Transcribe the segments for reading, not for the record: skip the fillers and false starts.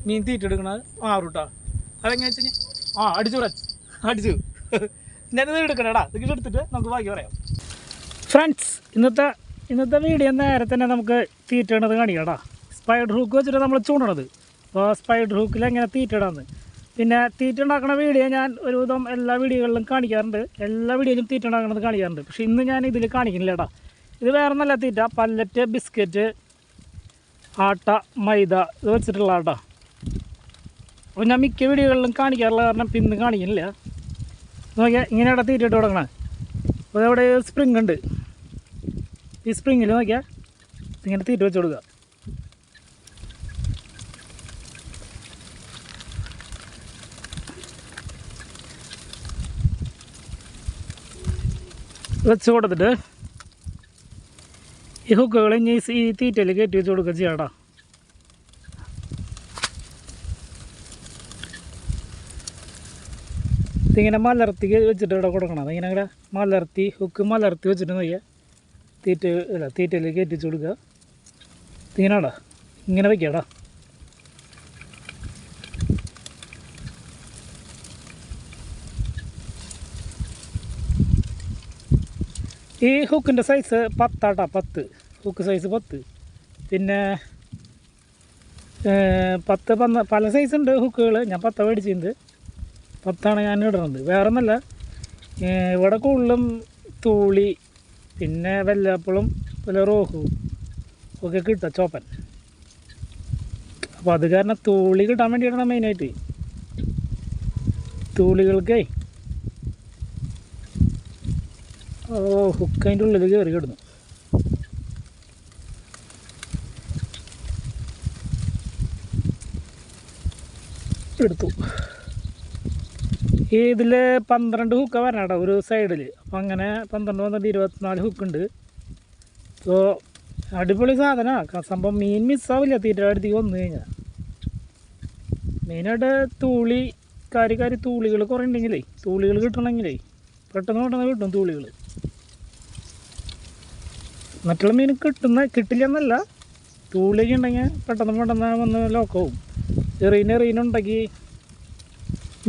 മീൻ തീറ്റ എടുക്കണത് മാറൂട്ടാ. അതെങ്ങനെ വെച്ച് കഴിഞ്ഞാൽ അടിച്ചു അടിച്ചു ഞാനത് എടുക്കണേടാ. ഇത് എടുത്തിട്ട് നമുക്ക് ബാക്കി പറയാം. ഫ്രണ്ട്സ്, ഇന്നത്തെ വീഡിയോ നേരെ തന്നെ നമുക്ക് തീറ്റ ഇടണത് കാണിക്കാടാ. സ്പൈഡർ ഹൂക്ക് വെച്ചിട്ട് നമ്മൾ ചൂണ്ടണത്. അപ്പോൾ സ്പൈഡർ ഹൂക്കിൽ എങ്ങനെ തീറ്റ ഇടാന്ന്, പിന്നെ തീറ്റ ഉണ്ടാക്കുന്ന വീഡിയോ ഞാൻ ഒരുവിധം എല്ലാ വീഡിയോകളിലും കാണിക്കാറുണ്ട്. എല്ലാ വീഡിയോയിലും തീറ്റ ഉണ്ടാക്കുന്നത് കാണിക്കാറുണ്ട്. പക്ഷേ ഇന്ന് ഞാൻ ഇതിൽ കാണിക്കുന്നില്ല കേട്ടോ. ഇത് വേറെ നല്ല തീറ്റ, പല്ലറ്റ്, ബിസ്ക്കറ്റ്, ആട്ട, മൈദ ഇത് വെച്ചിട്ടുള്ള കേട്ടോ. അപ്പോൾ ഞാൻ മിക്ക വീഡിയോകളിലും കാണിക്കാറുള്ള കാരണം പിന്നെ കാണിക്കുന്നില്ല. നോക്കിയാൽ ഇങ്ങനെയാണ് തീറ്റ ഇട്ട് കൊടുക്കണേ. അപ്പോൾ അവിടെ സ്പ്രിങ് ഉണ്ട്. ഈ സ്പ്രിങ്ങിൽ നോക്കിയാൽ ഇങ്ങനെ തീറ്റ വെച്ച് കൊടുക്കുക. വെച്ച് കൊടുത്തിട്ട് ഈ ഹുക്കുകൾ ഇനി ഈ തീറ്റയിൽ കയറ്റി വെച്ച് കൊടുക്കുക ചെയ്യാട്ടോ. ഇതിങ്ങനെ മലർത്തി വെച്ചിട്ട് ഇവിടെ കൊടുക്കണം. അതിങ്ങനെ ഇവിടെ മലർത്തി ഹുക്ക് മലർത്തി വെച്ചിട്ട് നോക്കിയാൽ തീറ്റയിൽ കയറ്റി വെച്ച് കൊടുക്കുക. ഇങ്ങനെയാടാ, ഇങ്ങനെ വയ്ക്കാടാ. ഈ ഹുക്കിൻ്റെ സൈസ് 10 ആട്ടാ, 10 ഹുക്ക് സൈസ് 10. പിന്നെ 10 പല സൈസ് ഉണ്ട് ഹുക്കുകൾ. ഞാൻ 10 മേടിച്ചിട്ടുണ്ട്. 10 ഞാൻ ഇടുന്നത്. വേറെ ഒന്നല്ല, ഇവിടെ കൂടുതലും തൂളി, പിന്നെ വെല്ലാപ്പളും വല്ല റോഹു ഒക്കെ കിട്ടുക, ചോപ്പൻ. അപ്പോൾ അത് കാരണം തൂളി കിട്ടാൻ വേണ്ടിയിട്ടാണ് മെയിനായിട്ട്. തൂളികൾക്കേ ഹുക്ക് അതിൻ്റെ ഉള്ളിൽ കയറി കിടന്നു. എടുത്തു. ഇതിൽ 12 ഹുക്ക വരണം കേട്ടോ ഒരു സൈഡിൽ. അപ്പം അങ്ങനെ 12, 24 ഹുക്കുണ്ട്. അപ്പോൾ അടിപൊളി സാധനമാണ് സംഭവം. മീൻ മിസ്സാവില്ല തീറ്റ അടുത്തേക്ക് വന്നു കഴിഞ്ഞാൽ. മെയിനായിട്ട് കാരി തൂളികൾ കുറേ ഉണ്ടെങ്കിലേ, തൂളികൾ കിട്ടണമെങ്കിലേ പെട്ടെന്ന് കിട്ടും തൂളികൾ. മറ്റുള്ള മീൻ കിട്ടില്ല എന്നല്ല, തൂളിയൊക്കെ ഉണ്ടെങ്കിൽ പെട്ടെന്ന് വന്ന് ലോക്കവും. എറീനുണ്ടെങ്കിൽ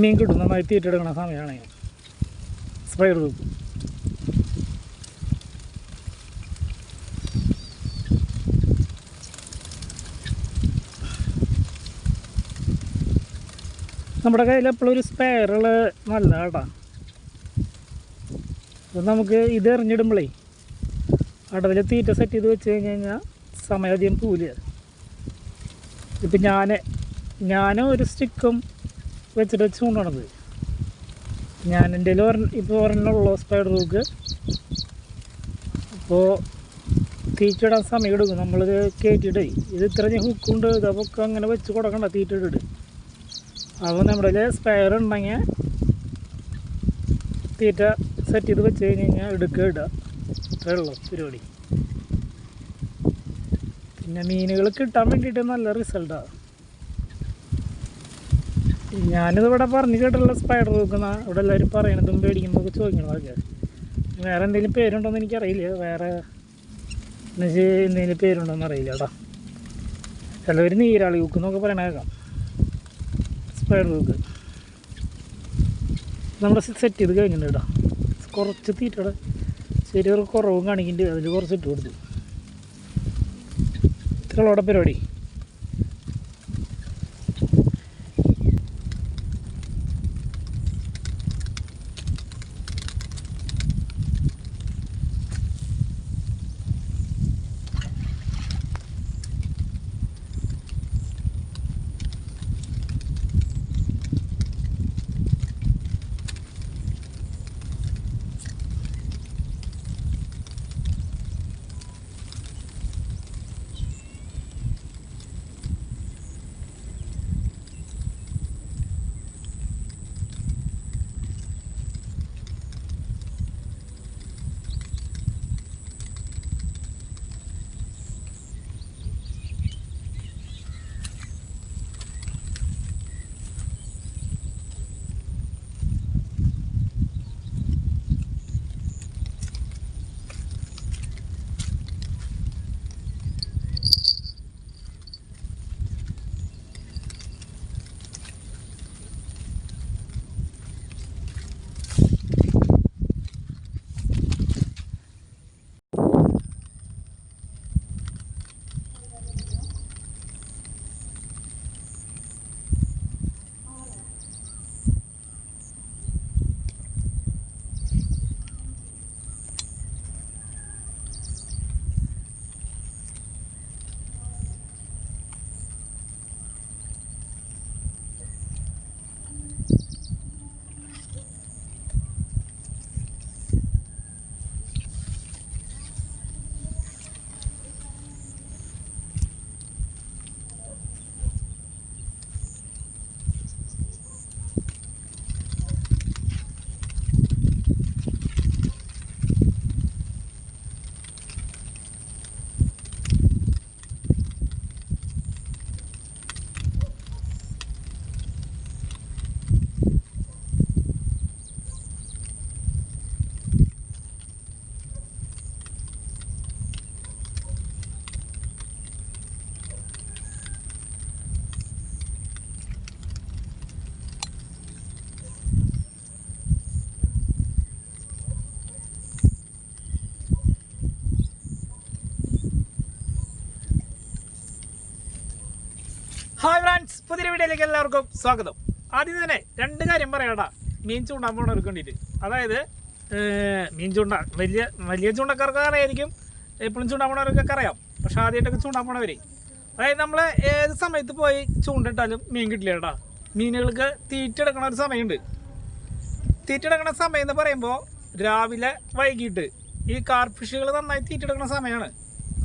മീൻ കിട്ടും. നന്നായി തീറ്റ എടുക്കണ സമയമാണെങ്കിൽ സ്പൈഡർ ഹൂക്ക്. നമ്മുടെ കയ്യിൽ എപ്പോഴും ഒരു സ്പെയറുകൾ നല്ല കേട്ടോ. അപ്പം നമുക്ക് ഇത് എറിഞ്ഞിടുമ്പോഴേ അടവിൽ തീറ്റ സെറ്റ് ചെയ്ത് വെച്ച് കഴിഞ്ഞാൽ സമയം അധികം പോവില്ല. ഇപ്പം ഞാൻ ഒരു സ്റ്റിക്കും വെച്ചിട്ട് ചൂണ്ടണത്. ഞാൻ എൻ്റെ ഇപ്പോൾ ഒരെണ്ണമുള്ളൂ സ്പൈഡർ ഹൂക്ക്. അപ്പോൾ തീറ്റ ഇടാൻ സമയം എടുക്കും. നമ്മളിത് കയറ്റിയിട്ടേ ഇത് ഇത്ര ഹുക്കുണ്ട്, ഇതൊക്കെ അങ്ങനെ വെച്ച് കൊടുക്കണ്ട, തീറ്റ ഇട്ടിട്ട്. അപ്പോൾ നമ്മുടെ സ്പെയർ ഉണ്ടെങ്കിൽ തീറ്റ സെറ്റ് ചെയ്ത് വെച്ച് കഴിഞ്ഞാൽ ഇടുക. ഇത്രയേ ഉള്ളൂ പരിപാടി. പിന്നെ മീനുകൾ കിട്ടാൻ വേണ്ടിയിട്ട് നല്ല റിസൾട്ടാണ്. ഞാനിതിവിടെ പറഞ്ഞു കേട്ടുള്ള സ്പൈഡർ ഹൂക്കുന്ന ഇവിടെ എല്ലാവരും പറയണതും പേടിക്കുന്നതൊക്കെ ചോദിക്കണതൊക്കെ. വേറെ എന്തെങ്കിലും പേരുണ്ടോയെന്ന് എനിക്കറിയില്ല. വേറെ എന്തെങ്കിലും പേരുണ്ടോയെന്ന് അറിയില്ല കേട്ടോ. ചിലവർ നീരാളി ഹൂക്കെന്നൊക്കെ പറയണ കേൾക്കാം. സ്പൈഡർ ഹൂക്ക് നമ്മൾ സെറ്റ് ചെയ്ത് കഴിഞ്ഞിട്ടുണ്ട് കേട്ടോ. കുറച്ച് തീറ്റയുടെ ചെറിയൊരു കുറവും കാണിക്കുന്നുണ്ട്. അതിൽ കുറച്ച് ഇട്ട് കൊടുത്തു. ഇത്രയുള്ള പരിപാടി. ഹായ് ഫ്രണ്ട്സ്, പുതിയ വീഡിയോയിലേക്ക് എല്ലാവർക്കും സ്വാഗതം. ആദ്യം തന്നെ രണ്ട് കാര്യം പറയാടാ മീൻ ചൂണ്ടാൻ പോണവർക്ക് വേണ്ടിയിട്ട്. അതായത് മീൻ ചൂണ്ട വലിയ ചൂണ്ടക്കാർക്ക് അറിയായിരിക്കും, എപ്പോഴും ചൂണ്ടാൻ പോണവർക്കൊക്കെ അറിയാം. പക്ഷെ ആദ്യമായിട്ടൊക്കെ ചൂണ്ടാൻ പോണവർ, അതായത് നമ്മൾ ഏത് സമയത്ത് പോയി ചൂണ്ടിട്ടാലും മീൻ കിട്ടില്ല കേട്ടാ. മീനുകൾക്ക് തീറ്റെടുക്കണ ഒരു സമയമുണ്ട്. തീറ്റെടുക്കണ സമയം എന്ന് പറയുമ്പോൾ രാവിലെ വൈകിട്ട് ഈ കാർഫിഷുകൾ നന്നായി തീറ്റെടുക്കുന്ന സമയമാണ്.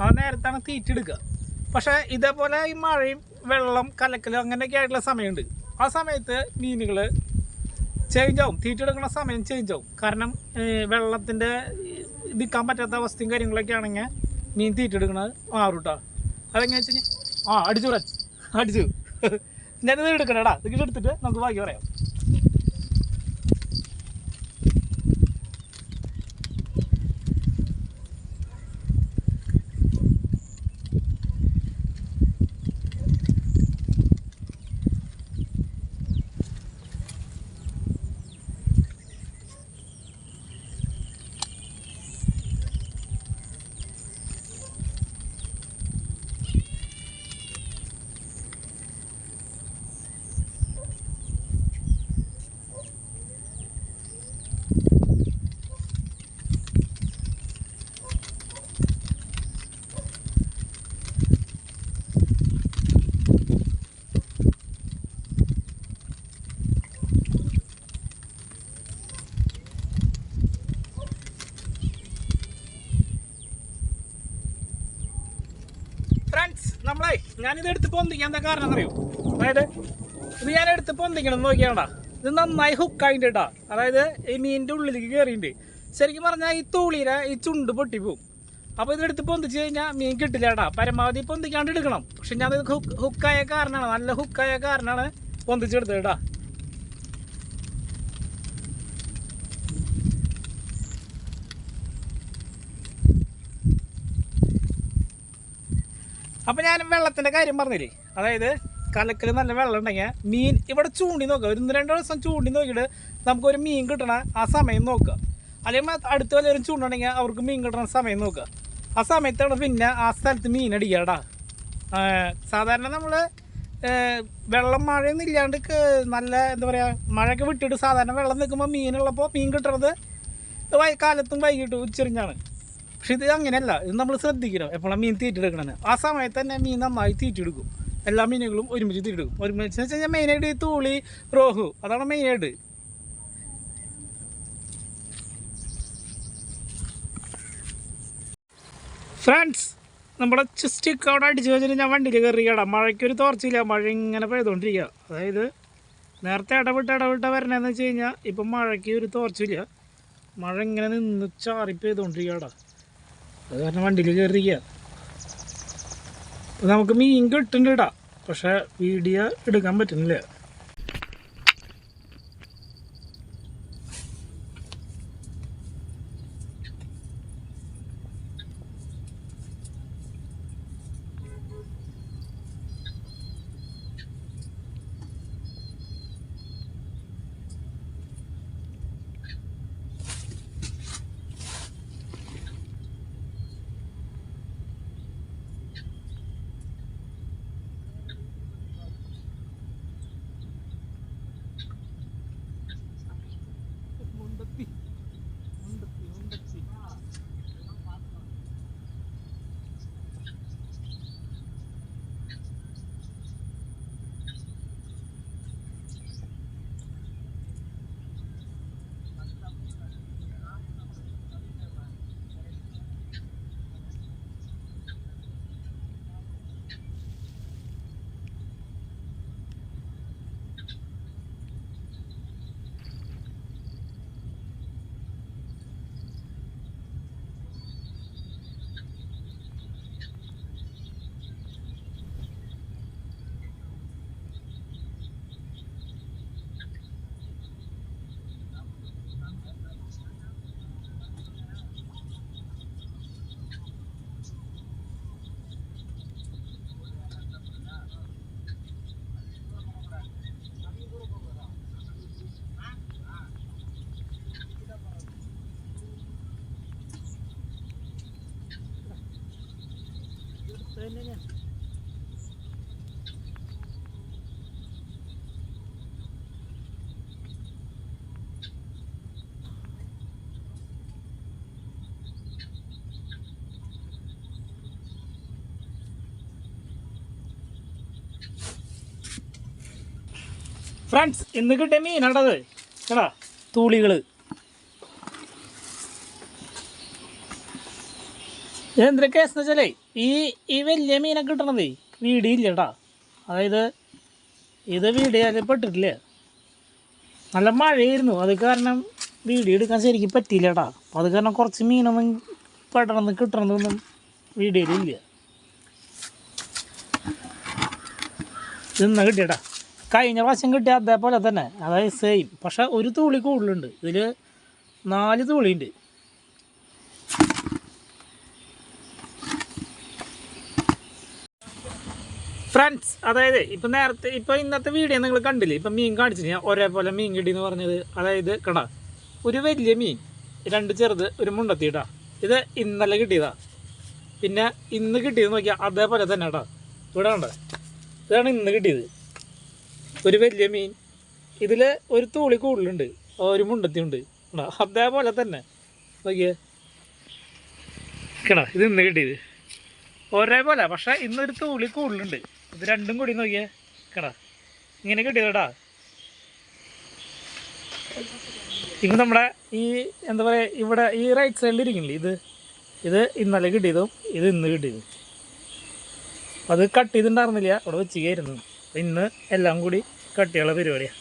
ആ നേരത്താണ് തീറ്റെടുക്കുക. പക്ഷേ ഇതേപോലെ ഈ മഴയും വെള്ളം കലക്കലും അങ്ങനെയൊക്കെ ആയിട്ടുള്ള സമയമുണ്ട്. ആ സമയത്ത് മീനുകൾ ചേഞ്ച് ആവും, തീറ്റെടുക്കുന്ന സമയം ചേഞ്ച് ആവും. കാരണം വെള്ളത്തിൻ്റെ നിൽക്കാൻ പറ്റാത്ത അവസ്ഥയും കാര്യങ്ങളൊക്കെ ആണെങ്കിൽ മീൻ തീറ്റെടുക്കുന്നത് മാറും കേട്ടോ. അതെങ്ങനെ വെച്ച് കഴിഞ്ഞാൽ അടിച്ചു ഞാനിത് എടുക്കണേടാ, ഇത് എടുത്തിട്ട് നമുക്ക് ബാക്കി പറയാം. നമ്മളെ ഞാനിത് എടുത്ത് പൊന്തിക്കാൻ എന്താ കാരണം എന്നറിയോ? അതായത് ഇത് ഞാൻ എടുത്ത് പൊന്തിക്കണം നോക്കിയാണ്ടാ, ഇത് നന്നായി ഹുക്കായിട്ട് കേട്ടാ. അതായത് ഈ മീനിൻ്റെ ഉള്ളിലേക്ക് കയറിയിട്ടുണ്ട്. ശരിക്കും പറഞ്ഞാൽ ഈ തൂളിയിലെ ഈ ചുണ്ട് പൊട്ടിപ്പോവും. അപ്പോൾ ഇതെടുത്ത് പൊന്തിച്ച് കഴിഞ്ഞാൽ മീൻ കിട്ടില്ല കേട്ടാ. പരമാവധി പൊന്തിക്കാണ്ട് എടുക്കണം. പക്ഷെ ഞാനത് ഹുക്കായ കാരണമാണ്, നല്ല ഹുക്കായ കാരണമാണ് പൊന്തിച്ചെടുത്തത് കേട്ടാ. അപ്പോൾ ഞാൻ വെള്ളത്തിൻ്റെ കാര്യം പറഞ്ഞില്ലേ, അതായത് കലക്കൽ നല്ല വെള്ളം ഉണ്ടെങ്കിൽ മീൻ ഇവിടെ ചൂണ്ടി നോക്കുക. ഒരു 2 ദിവസം ചൂണ്ടി നോക്കിയിട്ട് നമുക്കൊരു മീൻ കിട്ടണ ആ സമയം നോക്കുക. അല്ലെങ്കിൽ അടുത്ത വല്ലവരും ചൂണ്ടുണ്ടെങ്കിൽ അവർക്ക് മീൻ കിട്ടണ സമയം നോക്കുക. ആ സമയത്താണ് പിന്നെ ആ സ്ഥലത്ത് മീൻ അടിക്കാടാ. സാധാരണ നമ്മൾ വെള്ളം മഴയൊന്നും ഇല്ലാണ്ട് നല്ല എന്താ പറയുക, മഴയൊക്കെ വിട്ടിട്ട് സാധാരണ വെള്ളം നിൽക്കുമ്പോൾ മീനുള്ളപ്പോൾ മീൻ കിട്ടുന്നത് കാലത്തും വൈകിട്ടും ഉച്ചരിഞ്ഞാണ്. പക്ഷെ ഇത് അങ്ങനെയല്ല, ഇത് നമ്മൾ ശ്രദ്ധിക്കണം എപ്പോഴാണ് മീൻ തീറ്റെടുക്കണമെന്ന്. ആ സമയത്ത് തന്നെ മീൻ നന്നായി തീറ്റെടുക്കും. എല്ലാ മീനുകളും ഒരുമിച്ച് തീറ്റെടുക്കും. ഒരുമിച്ച് വെച്ച് കഴിഞ്ഞാൽ മെയിനായിട്ട് ഈ തൂളി, റോഹു, അതാണ് മെയിനായിട്ട്. ഫ്രണ്ട്സ്, നമ്മുടെ സ്റ്റിക്ക് അവിടെ അടിച്ച് വെച്ചിട്ട് ഞാൻ വണ്ടിയിൽ കയറിക്കട. മഴയ്ക്കൊരു തോർച്ചയില്ല, മഴ ഇങ്ങനെ പെയ്തുകൊണ്ടിരിക്കുക. അതായത് നേരത്തെ ഇടവിട്ട് വരണേന്ന് വെച്ച് കഴിഞ്ഞാൽ ഇപ്പം മഴയ്ക്ക് ഒരു തോർച്ചയില്ല, മഴ ഇങ്ങനെ നിന്ന് ചാറി പെയ്തുകൊണ്ടിരിക്കുകടാ. അത് കാരണം വണ്ടിയിൽ കയറിയിരിക്കുക. അപ്പോൾ നമുക്ക് മീൻ കിട്ടുന്നുണ്ട് ഇടാം, പക്ഷേ വീഡിയോ എടുക്കാൻ പറ്റുന്നില്ല. ഫ്രണ്ട്സ് ഇന്ന് കിട്ടിയ മീനാണത് കേടാ, തൂളികൾ. ഇതെന്തൊരു കേസെന്ന് വെച്ചാലേ ഈ വലിയ മീനൊക്കെ കിട്ടണതേ വീഡിയോ ഇല്ല കേട്ടാ. അതായത് ഇത് വീഡിയോയിൽ പെട്ടിട്ടില്ല, നല്ല മഴയായിരുന്നു. അത് കാരണം വീഡിയോ എടുക്കാൻ ശരിക്കും പറ്റിയില്ല കേട്ടാ. അപ്പോൾ അത് കാരണം കുറച്ച് മീനൊന്നും പെട്ടെന്ന് കിട്ടണമെന്നൊന്നും വീഡിയോയിലില്ല. ഇന്ന് കിട്ടിയട്ടാ, കഴിഞ്ഞ പ്രാവശ്യം കിട്ടിയ അതേപോലെ തന്നെ, അതായത് സെയിം. പക്ഷെ ഒരു തൂളി കൂടുതലുണ്ട്, ഇതിൽ 4 തൂളിയുണ്ട്. ഫ്രണ്ട്സ് അതായത് ഇപ്പം ഇന്നത്തെ വീഡിയോ നിങ്ങൾ കണ്ടില്ലേ, ഇപ്പം മീൻ കാണിച്ചിട്ട് ഞാൻ ഒരേപോലെ മീൻ കിട്ടിയെന്ന് പറഞ്ഞത്. അതായത് കടാ, ഒരു വലിയ മീൻ, 2 ചെറുത്, ഒരു മുണ്ടത്തിട്ടാ. ഇത് ഇന്നലെ കിട്ടിയതാ. പിന്നെ ഇന്ന് കിട്ടിയത് നോക്കിയാൽ അതേപോലെ തന്നെ കേട്ടോ. ഇവിടെ ഉണ്ട്, ഇതാണ് ഇന്ന് കിട്ടിയത്. ഒരു വലിയ മീൻ, ഇതിൽ ഒരു തൂളി കൂടുതലുണ്ട്, ഒരു മുണ്ടത്തിയുണ്ട്. അതേപോലെ തന്നെ നോക്കിയേ കേടാ, ഇത് ഇന്ന് കിട്ടിയത് ഒരേപോലെ. പക്ഷേ ഇന്നൊരു തൂളി കൂടുതലുണ്ട്. ഇത് രണ്ടും കൂടി നോക്കിയേ കേടാ, ഇങ്ങനെ കിട്ടിയതാ. ഇപ്പം നമ്മുടെ ഈ എന്താ പറയുക, ഇവിടെ ഈ റൈറ്റ് സൈഡിൽ ഇരിക്കുന്നില്ലേ, ഇത് ഇന്നലെ കിട്ടിയതും ഇത് ഇന്ന് കിട്ടിയതും. അത് കട്ട് ചെയ്തിട്ടുണ്ടായിരുന്നില്ല, അവിടെ വെച്ചിരിക്കുന്നു. ഇന്ന് എല്ലാം കൂടി കട്ട് ചെയ്യാനുള്ള പരിപാടിയാണ്.